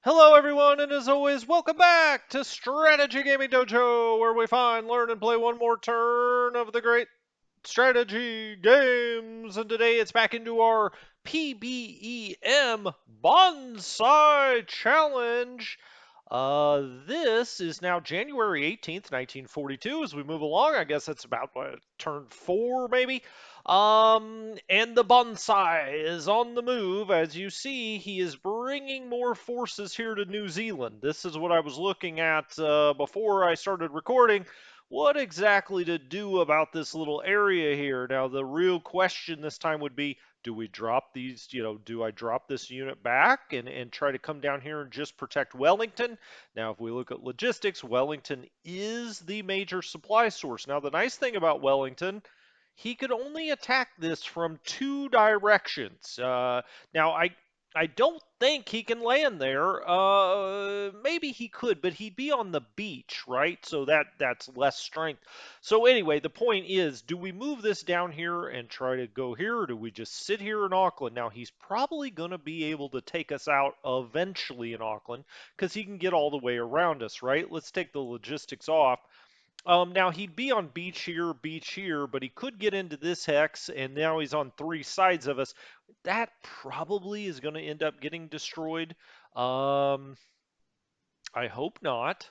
Hello, everyone, and as always, welcome back to Strategy Gaming Dojo, where we find, learn, and play one more turn of the great strategy games. And today it's back into our PBEM Bonsai Challenge. This is now January 18th, 1942. As we move along, I guess that's about turn 4, maybe. And the bonsai is on the move. As you see, he is bringing more forces here to New Zealand. This is what I was looking at before I started recording. What exactly to do about this little area here? Now, the real question this time would be, do we drop these, do I drop this unit back and try to come down here and just protect Wellington? Now, if we look at logistics, Wellington is the major supply source. Now, the nice thing about Wellington, he could only attack this from 2 directions. Now, I don't think he can land there. Maybe he could, but he'd be on the beach, right? So that's less strength. So anyway, the point is, do we move this down here and try to go here, or do we just sit here in Auckland? Now, he's probably going to be able to take us out eventually in Auckland because he can get all the way around us, right? Let's take the logistics off. Now he'd be on beach here, but he could get into this hex, and now he's on 3 sides of us. That probably is going to end up getting destroyed. Um, I hope not.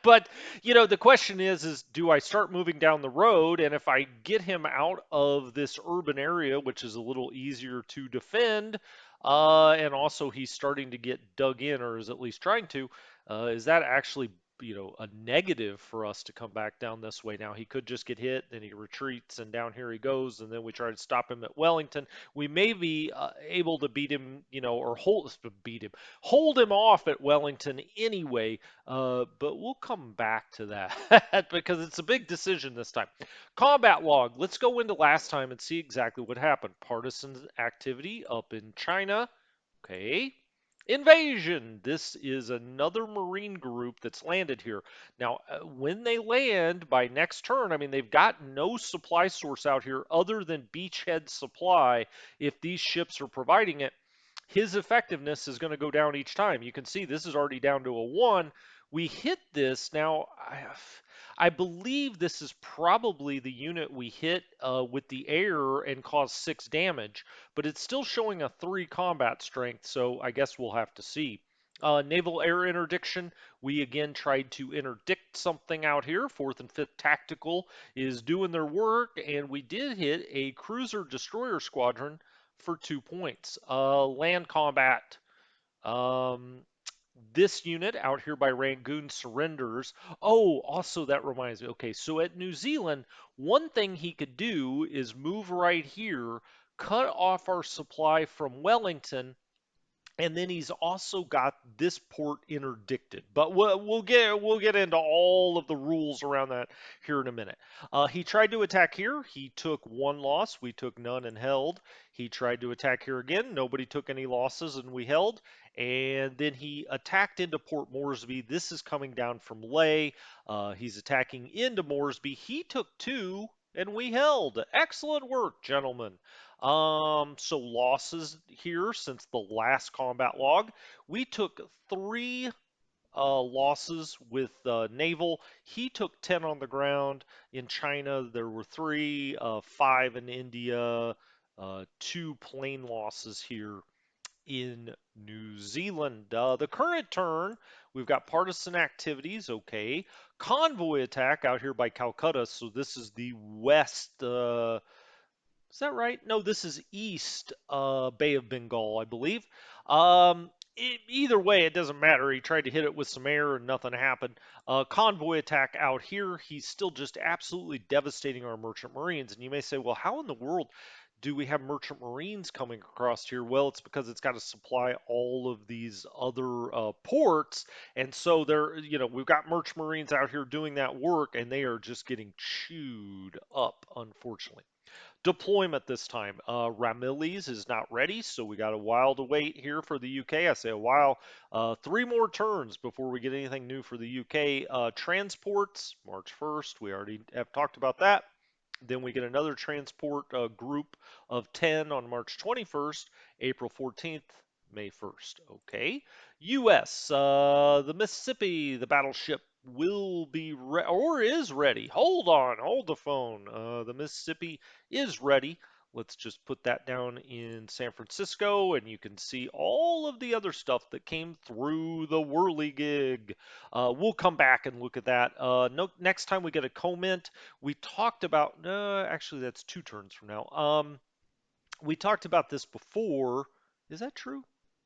But, the question is do I start moving down the road? And if I get him out of this urban area, which is a little easier to defend, and also he's starting to get dug in, or is at least trying to, is that actually, a negative for us to come back down this way? Now, he could just get hit, then he retreats, and down here he goes, and then we try to stop him at Wellington. We may be able to beat him, or hold him off at Wellington anyway, but we'll come back to that because it's a big decision this time. Combat log. Let's go into last time and see exactly what happened. Partisan activity up in China. Okay. Invasion. This is another Marine group that's landed here. Now, when they land by next turn, I mean, they've got no supply source out here other than beachhead supply if these ships are providing it. His effectiveness is going to go down each time. You can see this is already down to a 1. We hit this. Now, I believe this is probably the unit we hit with the air and caused 6 damage, but it's still showing a 3 combat strength, so I guess we'll have to see. Naval air interdiction, we again tried to interdict something out here. 4th and 5th Tactical is doing their work, and we did hit a cruiser destroyer squadron for 2 points. Land combat. Um, this unit out here by Rangoon surrenders. Oh, also that reminds me. Okay, so at New Zealand, one thing he could do is move right here, cut off our supply from Wellington, and then he's also got this port interdicted. But we'll get into all of the rules around that here in a minute. He tried to attack here. He took 1 loss. We took none and held. He tried to attack here again. Nobody took any losses and we held. And then he attacked into Port Moresby. This is coming down from Ley. He's attacking into Moresby. He took 2 and we held. Excellent work, gentlemen. So losses here since the last combat log. We took 3 losses with Naval. He took 10 on the ground. In China, there were 3, 5 in India, 2 plane losses here in New Zealand. The current turn, we've got partisan activities, okay. Convoy attack out here by Calcutta, so this is the west. Is that right? No, this is East Bay of Bengal, I believe. Either way, it doesn't matter. He tried to hit it with some air and nothing happened. Convoy attack out here. He's still just absolutely devastating our merchant marines. And you may say, well, how in the world do we have merchant marines coming across here? Well, it's because it's got to supply all of these other ports. And so we've got merchant marines out here doing that work, and they are just getting chewed up, unfortunately. Deployment this time. Ramillies is not ready, so we got a while to wait here for the UK. I say a while. 3 more turns before we get anything new for the UK. Transports, March 1st. We already have talked about that. Then we get another transport group of 10 on March 21st, April 14th, May 1st. Okay. U.S. The Mississippi, the battleship will be or is ready. Hold on, hold the phone. The Mississippi is ready. Let's just put that down in San Francisco, and you can see all of the other stuff that came through the whirligig. We'll come back and look at that. No, next time we get a comment, we talked about. Actually, that's 2 turns from now. We talked about this before. Is that true?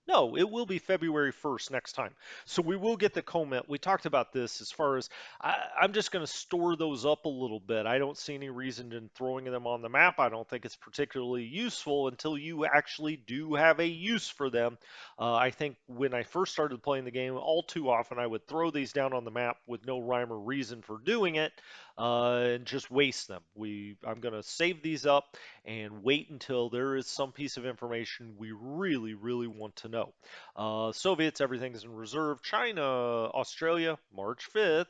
No, it will be February 1st next time. So we will get the comment. We talked about this as far as I'm just going to store those up a little bit. I don't see any reason in throwing them on the map. I don't think it's particularly useful until you actually do have a use for them. I think when I first started playing the game, all too often I would throw these down on the map with no rhyme or reason for doing it and just waste them. I'm going to save these up and wait until there is some piece of information we really, really want to know. Soviets, everything's in reserve. China, Australia, March 5th.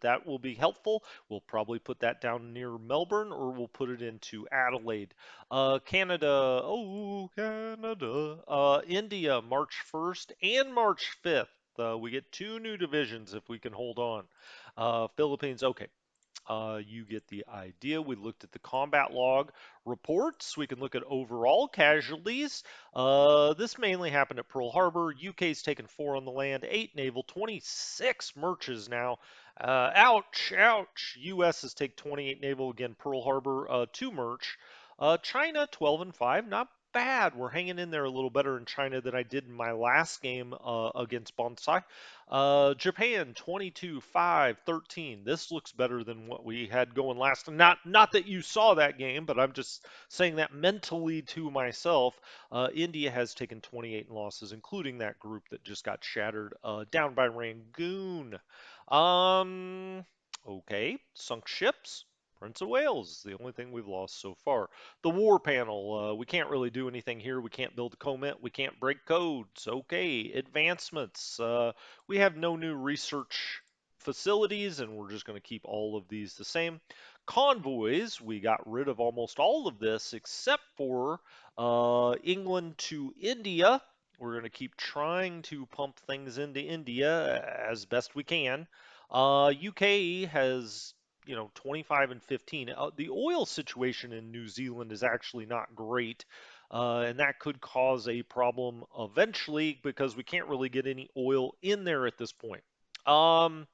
That will be helpful. We'll probably put that down near Melbourne or we'll put it into Adelaide. Canada, oh, Canada. India, March 1st and March 5th. We get 2 new divisions if we can hold on. Philippines, okay. You get the idea. We looked at the combat log reports. We can look at overall casualties. This mainly happened at Pearl Harbor. UK's taken 4 on the land, 8 naval, 26 merches now. Ouch, ouch. US has taken 28 naval again. Pearl Harbor, 2 merch. China 12 and 5, not bad. We're hanging in there a little better in China than I did in my last game against Bonsai. Japan 22, 5, 13. This looks better than what we had going last time. Not that you saw that game, but I'm just saying that mentally to myself. India has taken 28 losses, including that group that just got shattered down by Rangoon. Um, okay, sunk ships. Prince of Wales is the only thing we've lost so far. The war panel, we can't really do anything here. We can't build a comment. We can't break codes. Okay, advancements. We have no new research facilities, and we're just going to keep all of these the same. Convoys, we got rid of almost all of this except for England to India. We're going to keep trying to pump things into India as best we can. UK has 25 and 15. The oil situation in New Zealand is actually not great, and that could cause a problem eventually because we can't really get any oil in there at this point. Um,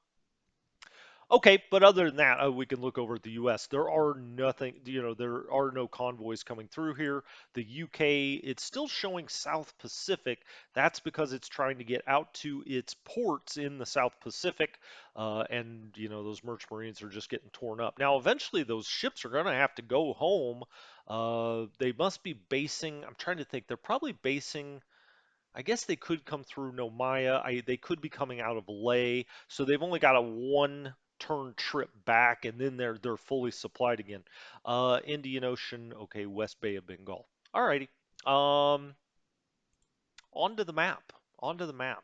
Okay, but other than that, we can look over at the U.S. There are nothing, there are no convoys coming through here. The U.K., it's still showing South Pacific. That's because it's trying to get out to its ports in the South Pacific, and those merchant marines are just getting torn up. Now, eventually, those ships are going to have to go home. They must be basing. I'm trying to think. They're probably basing. I guess they could come through Nomaya. They could be coming out of Leh, so they've only got a 1 turn trip back, and then they're fully supplied again. Indian Ocean, okay, West Bay of Bengal. Alrighty. Um, onto the map. Onto the map.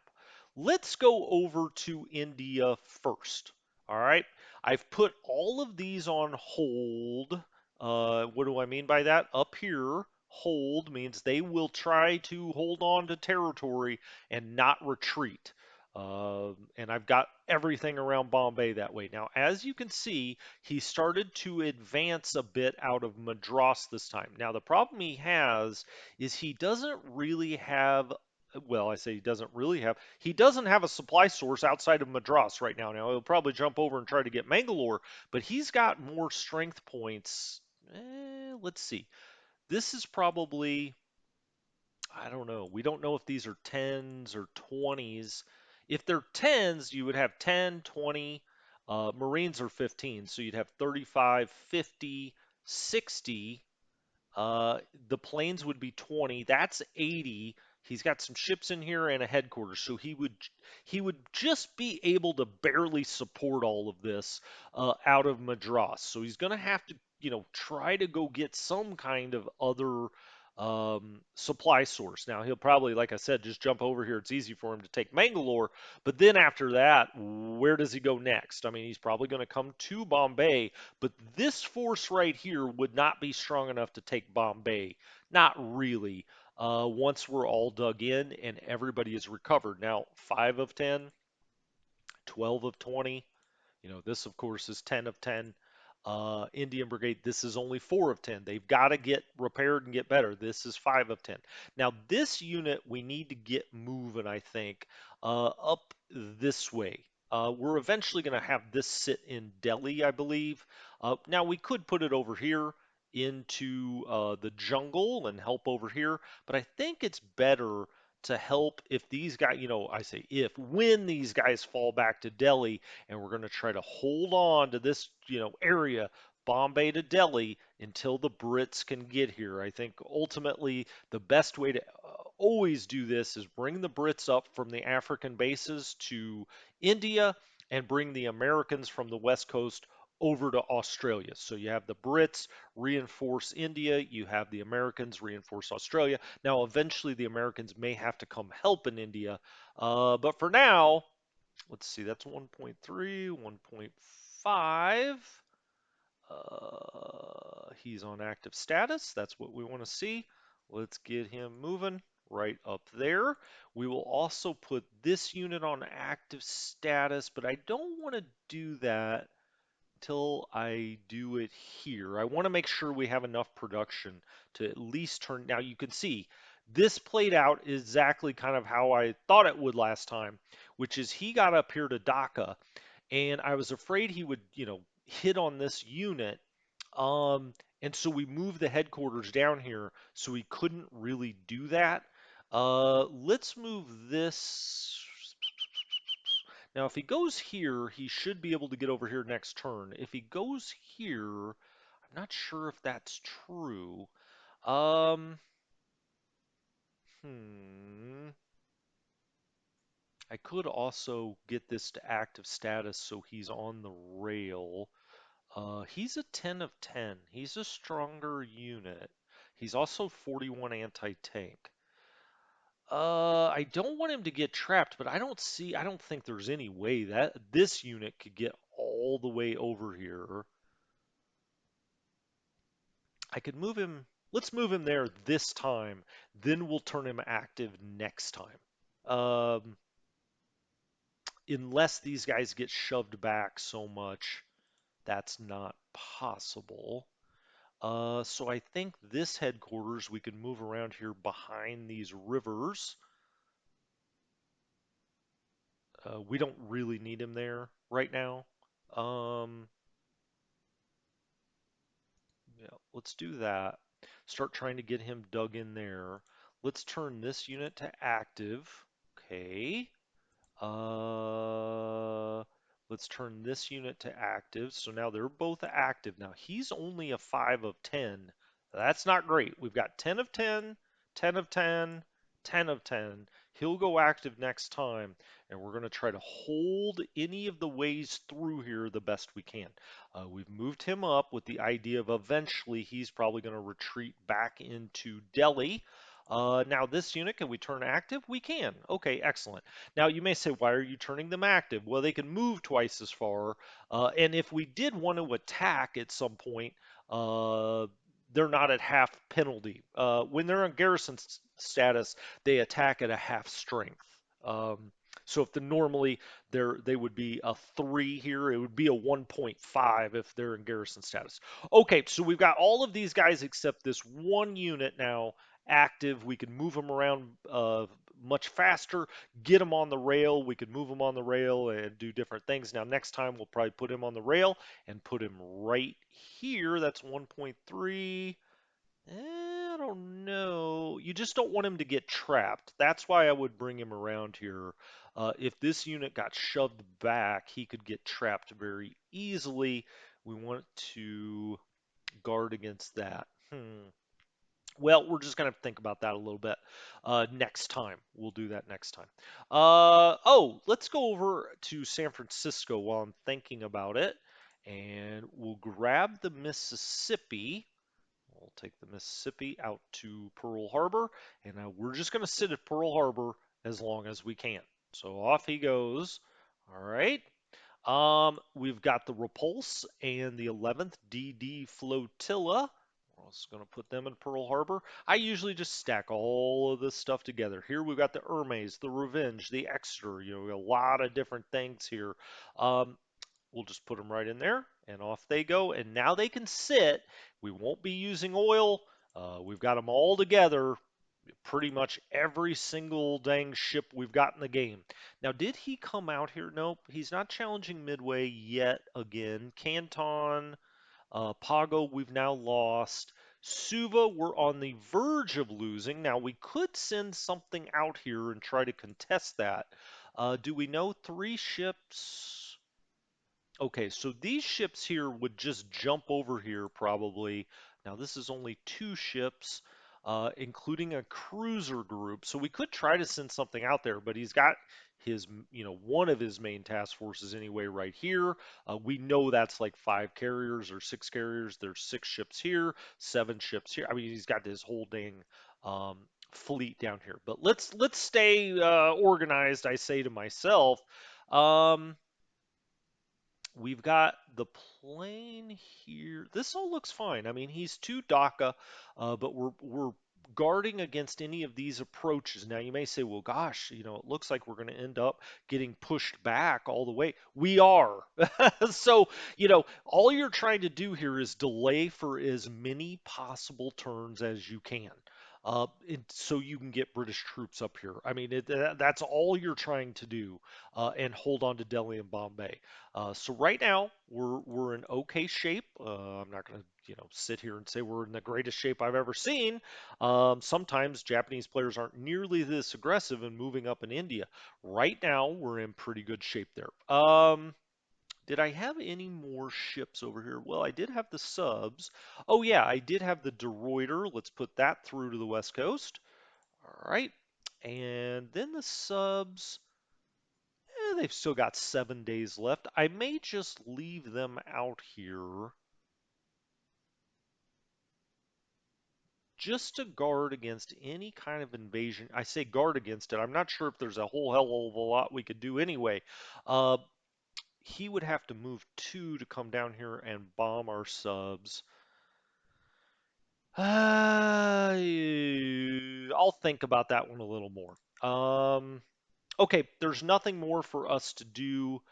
Let's go over to India first. All right. I've put all of these on hold. What do I mean by that? Up here, hold means they will try to hold on to territory and not retreat. And I've got everything around Bombay that way. Now, as you can see, he started to advance a bit out of Madras this time. Now, the problem he has is he doesn't really have well, I say he doesn't have a supply source outside of Madras right now. Now, he'll probably jump over and try to get Mangalore, but he's got more strength points. Let's see. This is probably, I don't know. We don't know if these are 10s or 20s. If they're 10s, you would have 10, 20. Marines are 15, so you'd have 35, 50, 60. Uh, the planes would be 20. That's 80. He's got some ships in here and a headquarters, so he would just be able to barely support all of this out of Madras. So he's going to have to, try to go get some kind of other supply source. Now he'll probably, like I said, just jump over here. It's easy for him to take Mangalore, but then after that, where does he go next? I mean, he's probably going to come to Bombay, but this force right here would not be strong enough to take Bombay. Not really. once we're all dug in and everybody is recovered. Now, 5 of 10, 12 of 20. This of course is 10 of 10. Indian Brigade, this is only 4 of 10. They've got to get repaired and get better. This is 5 of 10. Now, this unit we need to get moving, I think, up this way. We're eventually going to have this sit in Delhi, I believe. Now, we could put it over here into the jungle and help over here, but I think it's better to help if these guys, I say if, when these guys fall back to Delhi, and we're going to try to hold on to this, area, Bombay to Delhi, until the Brits can get here. I think ultimately the best way to always do this is bring the Brits up from the African bases to India and bring the Americans from the West Coast over to Australia. So you have the Brits reinforce India, you have the Americans reinforce Australia. Now, eventually, the Americans may have to come help in India, but for now, let's see, that's 1.3, 1.5. He's on active status. That's what we want to see. Let's get him moving right up there. We will also put this unit on active status, but I don't want to do that till I do it here. I want to make sure we have enough production to at least turn. Now you can see this played out exactly kind of how I thought it would last time, which is he got up here to Dhaka, and I was afraid he would, hit on this unit. Um, and so we moved the headquarters down here, so he couldn't really do that. Let's move this. Now, if he goes here, he should be able to get over here next turn. If he goes here, I'm not sure if that's true. Um, hmm. I could also get this to active status so he's on the rail. He's a 10 of 10. He's a stronger unit. He's also 41 anti-tank. I don't want him to get trapped, but I don't think there's any way that this unit could get all the way over here. I could move him, let's move him there this time, then we'll turn him active next time. Unless these guys get shoved back so much, that's not possible. So I think this headquarters we can move around here behind these rivers. We don't really need him there right now. Um, yeah, let's do that. Start trying to get him dug in there. Let's turn this unit to active. Okay. Uh, let's turn this unit to active. So now they're both active. Now he's only a 5 of 10. That's not great. We've got 10 of 10, 10 of 10, 10 of 10. He'll go active next time, and we're going to try to hold any of the ways through here the best we can. We've moved him up with the idea of eventually he's probably going to retreat back into Delhi. Now this unit, can we turn active? We can. Okay, excellent. Now, you may say, why are you turning them active? Well, they can move twice as far. And if we did want to attack at some point, uh, they're not at half penalty. When they're on garrison status, they attack at a half strength. Um, so if normally they would be a 3 here, it would be a 1.5 if they're in garrison status. Okay, so we've got all of these guys except this one unit now active. We can move them around much faster, get them on the rail. We could move them on the rail and do different things. Now, next time we'll probably put him on the rail and put him right here. That's 1.3. I don't know. You just don't want him to get trapped. That's why I would bring him around here. If this unit got shoved back, he could get trapped very easily. We want to guard against that. Well, we're just going to think about that a little bit next time. We'll do that next time. Let's go over to San Francisco while I'm thinking about it. And we'll grab the Mississippi. We'll take the Mississippi out to Pearl Harbor. And we're just going to sit at Pearl Harbor as long as we can. So off he goes. All right. We've got the Repulse and the 11th DD Flotilla I was going to put them in Pearl Harbor. I usually just stack all of this stuff together. Here we've got the Hermes, the Revenge, the Exeter. You know, we got a lot of different things here. Um, we'll just put them right in there, and off they go. And now they can sit. We won't be using oil. We've got them all together. Pretty much every single dang ship we've got in the game. Now, did he come out here? Nope, he's not challenging Midway yet again. Canton, Pago, we've now lost. Suva, we're on the verge of losing. Now, we could send something out here and try to contest that. Do we know 3 ships? Okay, so these ships here would just jump over here probably. Now, this is only 2 ships, including a cruiser group. So we could try to send something out there, but he's got his, one of his main task forces anyway right here. We know that's like 5 carriers or 6 carriers. There's 6 ships here, 7 ships here. I mean, he's got this whole dang um, fleet down here. But let's stay organized, I say to myself. Um, We've got the plane here. This all looks fine. I mean, he's 2 DACA, but we're guarding against any of these approaches. Now, you may say, well, gosh, it looks like we're going to end up getting pushed back all the way. We are. So, all you're trying to do here is delay for as many possible turns as you can. So you can get British troops up here. I mean, that's all you're trying to do, and hold on to Delhi and Bombay. So right now we're in okay shape. I'm not going to sit here and say we're in the greatest shape I've ever seen. Sometimes Japanese players aren't nearly this aggressive in moving up in India. Right now we're in pretty good shape there. Did I have any more ships over here? Well, I did have the subs. Oh yeah, I did have the De Ruyter. Let's put that through to the west coast. All right, and then the subs. They've still got 7 days left. I may just leave them out here just to guard against any kind of invasion. I say guard against it. I'm not sure if there's a whole hell of a lot we could do anyway. Uh, he would have to move 2 to come down here and bomb our subs. I'll think about that one a little more. Okay, there's nothing more for us to do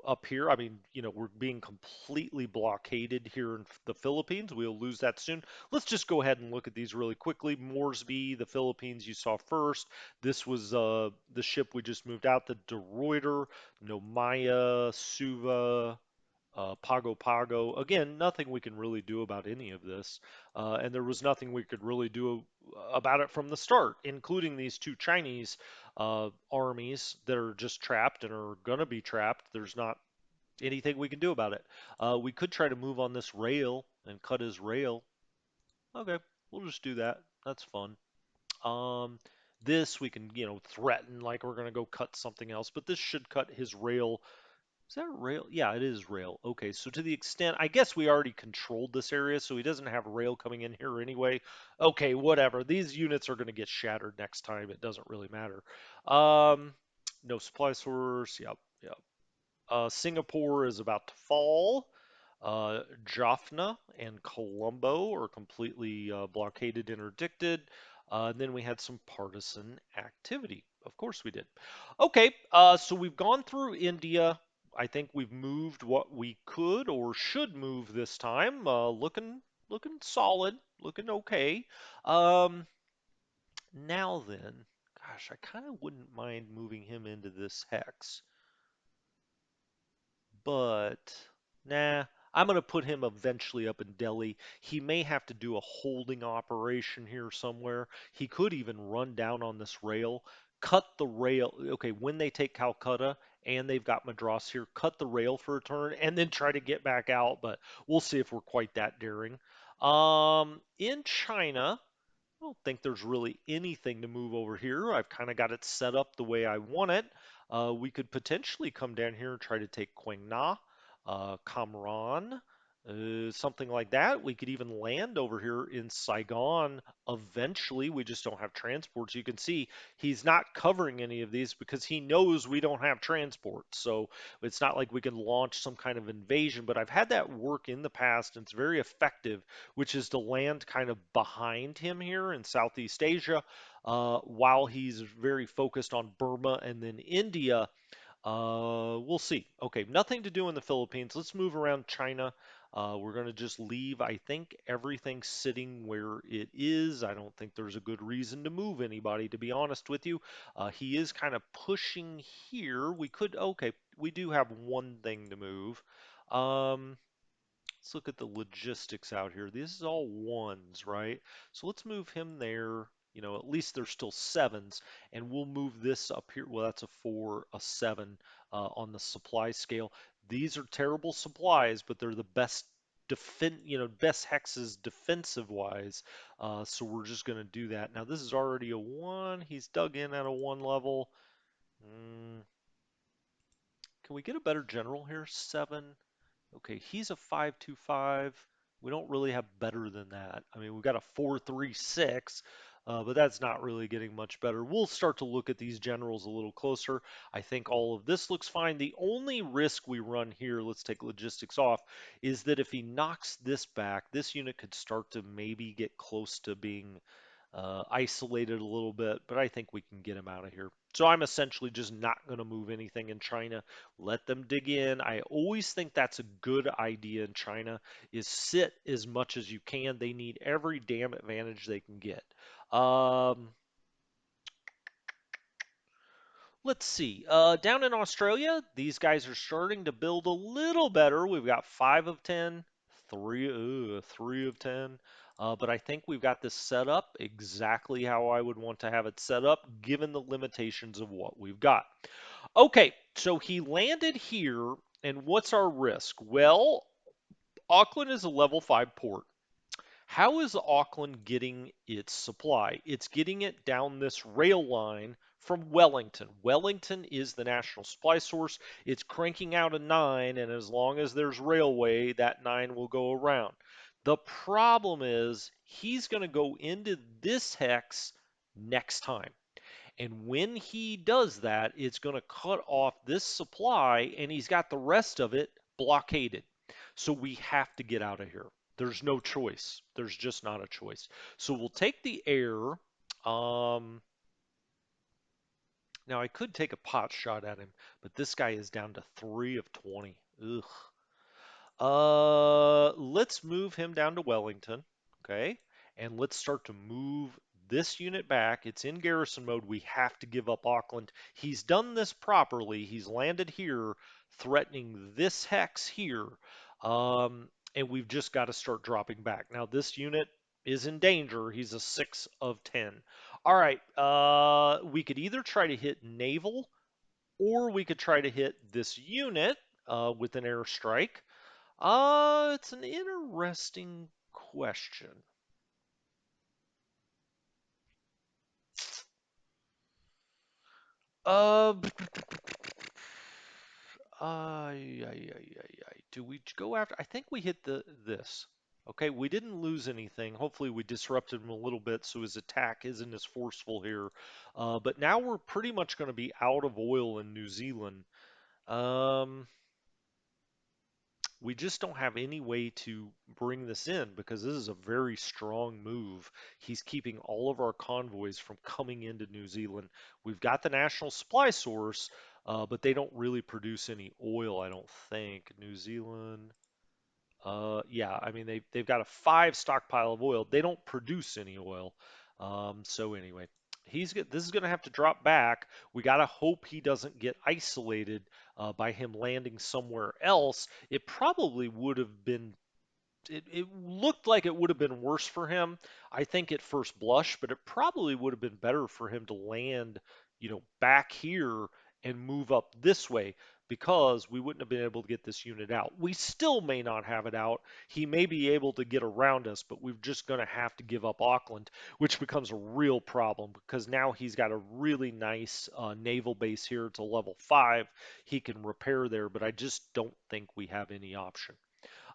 up here. I mean, we're being completely blockaded here in the Philippines. We'll lose that soon. Let's just go ahead and look at these really quickly. Moresby, the Philippines, you saw first. This was the ship we just moved out, the De Ruyter, Nomaya, Suva, Pago Pago. Again, nothing we can really do about any of this. And there was nothing we could really do about it from the start, including these 2 Chinese armies that are just trapped and are going to be trapped. There's not anything we can do about it. We could try to move on this rail and cut his rail. Okay, we'll just do that. That's fun. Um, this we can, threaten like we're going to go cut something else, but this should cut his rail. Is that rail? Yeah, it is rail. Okay, so to the extent, I guess we already controlled this area, so he doesn't have rail coming in here anyway. Okay, whatever. These units are going to get shattered next time. It doesn't really matter. Um, no supply source. Yep, yep. Singapore is about to fall. Jaffna and Colombo are completely blockaded, interdicted. And then we had some partisan activity. Of course we did. Okay, so we've gone through India. I think we've moved what we could or should move this time. Looking solid, looking okay. Um, Now then, gosh, I kind of wouldn't mind moving him into this hex, but nah, I'm going to put him eventually up in Delhi. He may have to do a holding operation here somewhere. He could even run down on this rail, cut the rail. Okay, when they take Calcutta and they've got Madras here, cut the rail for a turn and then try to get back out, but we'll see if we're quite that daring. In China, I don't think there's really anything to move over here. I've kind of got it set up the way I want it. We could potentially come down here and try to take Quang Na, Kamran. Something like that. We could even land over here in Saigon eventually. We just don't have transports. You can see he's not covering any of these because he knows we don't have transport. So it's not like we can launch some kind of invasion. But I've had that work in the past, and it's very effective, which is to land kind of behind him here in Southeast Asia, while he's very focused on Burma and then India. We'll see. Okay, nothing to do in the Philippines. Let's move around China. We're going to just leave, I think, everything sitting where it is. I don't think there's a good reason to move anybody, to be honest with you. He is kind of pushing here. We could, okay, we do have one thing to move. Um, let's look at the logistics out here. This is all ones, right? So let's move him there. You know, at least there's still sevens, and we'll move this up here. Well, that's a four, a seven on the supply scale. These are terrible supplies, but they're the best best hexes defensive wise. So we're just going to do that. Now this is already a one. He's dug in at a one level. Mm, can we get a better general here? Seven. Okay, he's a 5.25. We don't really have better than that. I mean, we've got a 4.36, but that's not really getting much better. We'll start to look at these generals a little closer. I think all of this looks fine. The only risk we run here, let's take logistics off, is that if he knocks this back, this unit could start to maybe get close to being isolated a little bit, but I think we can get him out of here. So I'm essentially just not going to move anything in China. Let them dig in. I always think that's a good idea in China is sit as much as you can. They need every damn advantage they can get. Um, let's see. Down in Australia, these guys are starting to build a little better. We've got 5 of 10, three of 10. But I think we've got this set up exactly how I would want to have it set up, given the limitations of what we've got. Okay, so he landed here, and what's our risk? Well, Auckland is a level 5 port. How is Auckland getting its supply? It's getting it down this rail line from Wellington. Wellington is the national supply source. It's cranking out a 9, and as long as there's railway, that 9 will go around. The problem is he's going to go into this hex next time. And when he does that, it's going to cut off this supply, and he's got the rest of it blockaded. So we have to get out of here. There's no choice. There's just not a choice. So we'll take the air. Um, Now I could take a pot shot at him, but this guy is down to 3 of 20. Ugh. Let's move him down to Wellington, okay? And let's start to move this unit back. It's in garrison mode. We have to give up Auckland. He's done this properly. He's landed here, threatening this hex here. And we've just got to start dropping back. Now, this unit is in danger. He's a 6 of 10. All right, we could either try to hit Naval or we could try to hit this unit with an airstrike. It's an interesting question. Uh, do we go after? I think we hit this. Okay, we didn't lose anything. Hopefully, we disrupted him a little bit so his attack isn't as forceful here. But now we're pretty much going to be out of oil in New Zealand. Um, we just don't have any way to bring this in because this is a very strong move. He's keeping all of our convoys from coming into New Zealand. We've got the national supply source, but they don't really produce any oil, I don't think. New Zealand. Yeah, I mean they've got a 5 stockpile of oil. They don't produce any oil. So anyway, this is going to have to drop back. We got to hope he doesn't get isolated by him landing somewhere else. It probably would have been it looked like it would have been worse for him, I think, at first blush, but it probably would have been better for him to land, back here and move up this way because we wouldn't have been able to get this unit out. We still may not have it out. He may be able to get around us, but we're just going to have to give up Auckland, which becomes a real problem because now he's got a really nice naval base here. It's a level 5. He can repair there, but I just don't think we have any option.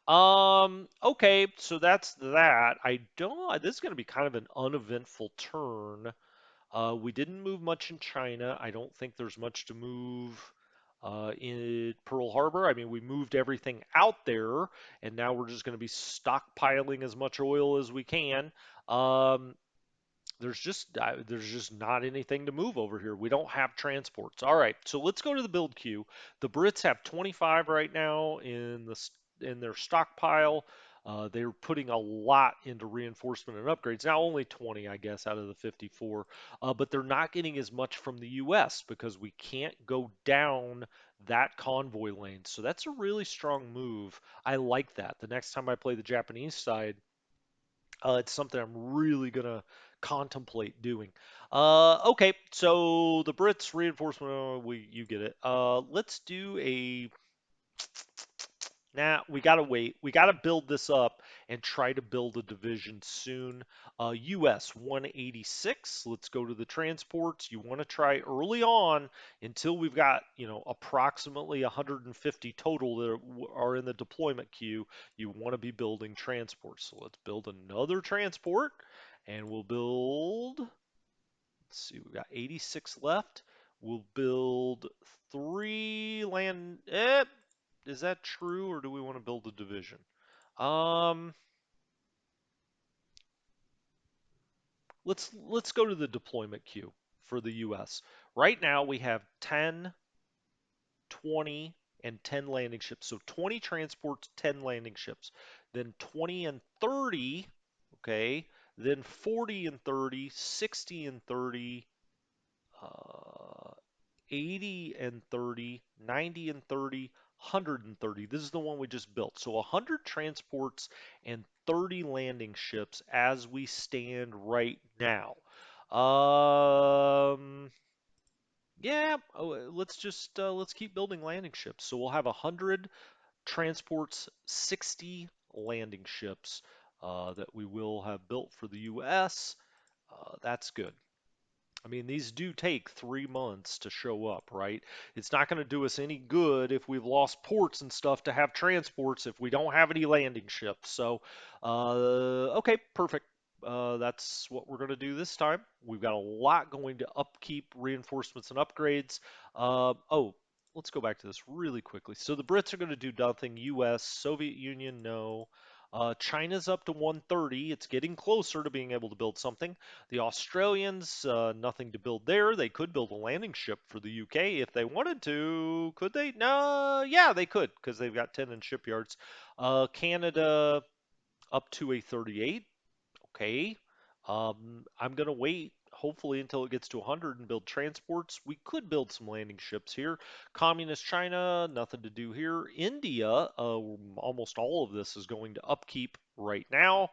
Okay, so that's that. I don't. This is going to be kind of an uneventful turn. We didn't move much in China. I don't think there's much to move in Pearl Harbor. I mean, we moved everything out there, and now we're just going to be stockpiling as much oil as we can. Um, there's just not anything to move over here. We don't have transports. All right, so let's go to the build queue. The Brits have 25 right now in their stockpile. They're putting a lot into reinforcement and upgrades. Now only 20, I guess, out of the 54, but they're not getting as much from the U.S. because we can't go down that convoy lane. So that's a really strong move. I like that. The next time I play the Japanese side, it's something I'm really gonna contemplate doing. Okay, so the Brits reinforcement. You get it. Let's do a. Nah, we gotta wait. We gotta build this up and try to build a division soon. U.S. 186. Let's go to the transports. You want to try early on until we've got, approximately 150 total that are in the deployment queue. You want to be building transports. So let's build another transport, and we'll build. Let's see, we got 86 left. We'll build three land. Is that true, or do we want to build a division? Um, let's go to the deployment queue for the U.S. Right now we have 10, 20, and 10 landing ships. So 20 transports, 10 landing ships. Then 20 and 30, okay. Then 40 and 30, 60 and 30, uh, 80 and 30, 90 and 30, 130. This is the one we just built. So 100 transports and 30 landing ships as we stand right now. Yeah, let's keep building landing ships. So we'll have 100 transports, 60 landing ships that we will have built for the U.S. That's good. I mean, these do take 3 months to show up, right? It's not going to do us any good if we've lost ports and stuff to have transports if we don't have any landing ships. So, okay, perfect. That's what we're going to do this time. We've got a lot going to upkeep, reinforcements, and upgrades. Oh, let's go back to this really quickly. So the Brits are going to do nothing. U.S., Soviet Union, no. China's up to 130. It's getting closer to being able to build something. The Australians, nothing to build there. They could build a landing ship for the UK if they wanted to. Could they? No, yeah, they could because they've got 10 in shipyards. Canada up to a 38. Okay. I'm going to wait, hopefully, until it gets to 100 and build transports. We could build some landing ships here. Communist China, nothing to do here. India, almost all of this is going to upkeep right now.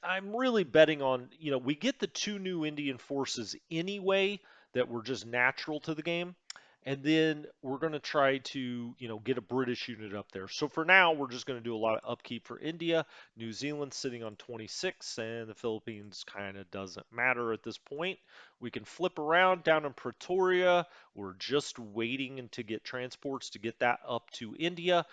I'm really betting on, we get the two new Indian forces anyway that were just natural to the game. And then we're going to try to, get a British unit up there. So for now, we're just going to do a lot of upkeep for India. New Zealand sitting on 26, and the Philippines kind of doesn't matter at this point. We can flip around down in Pretoria. We're just waiting to get transports to get that up to India.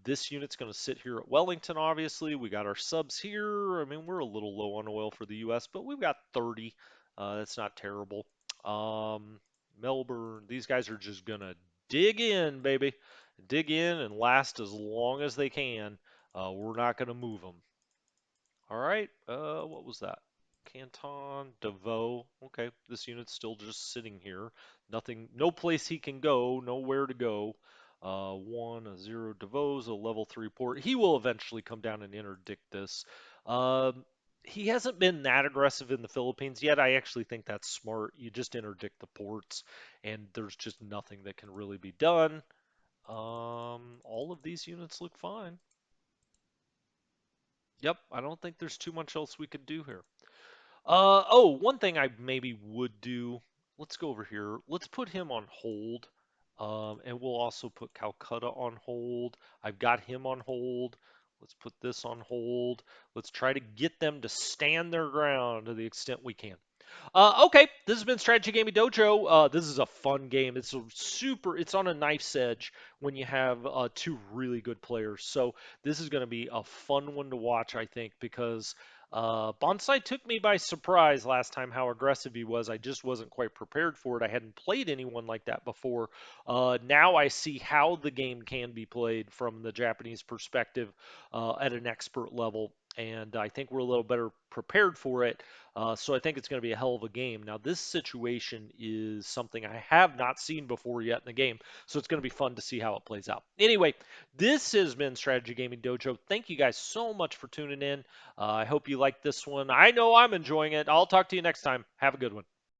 This unit's going to sit here at Wellington, obviously. We got our subs here. I mean, we're a little low on oil for the U.S., but we've got 30. That's not terrible. Um, Melbourne, these guys are just going to dig in, baby. Dig in and last as long as they can. We're not going to move them. All right. What was that? Canton, Devo. Okay, this unit's still just sitting here. Nothing, no place he can go, nowhere to go. 1, 0 Devo's a level 3 port. He will eventually come down and interdict this. Um, he hasn't been that aggressive in the Philippines yet. I actually think that's smart. You just interdict the ports, and there's just nothing that can really be done. All of these units look fine. Yep, I don't think there's too much else we could do here. Oh, one thing I maybe would do, let's go over here. Let's put him on hold. And we'll also put Calcutta on hold. I've got him on hold. Let's put this on hold. Let's try to get them to stand their ground to the extent we can. Okay, this has been Strategy Gaming Dojo. This is a fun game. It's on a knife's edge when you have two really good players. So this is going to be a fun one to watch, I think, because Bonsai took me by surprise last time how aggressive he was. I just wasn't quite prepared for it. I hadn't played anyone like that before. Now I see how the game can be played from the Japanese perspective at an expert level. And I think we're a little better prepared for it. So I think it's going to be a hell of a game. Now, this situation is something I have not seen before yet in the game, so it's going to be fun to see how it plays out. Anyway, this has been Strategy Gaming Dojo. Thank you guys so much for tuning in. I hope you liked this one. I know I'm enjoying it. I'll talk to you next time. Have a good one.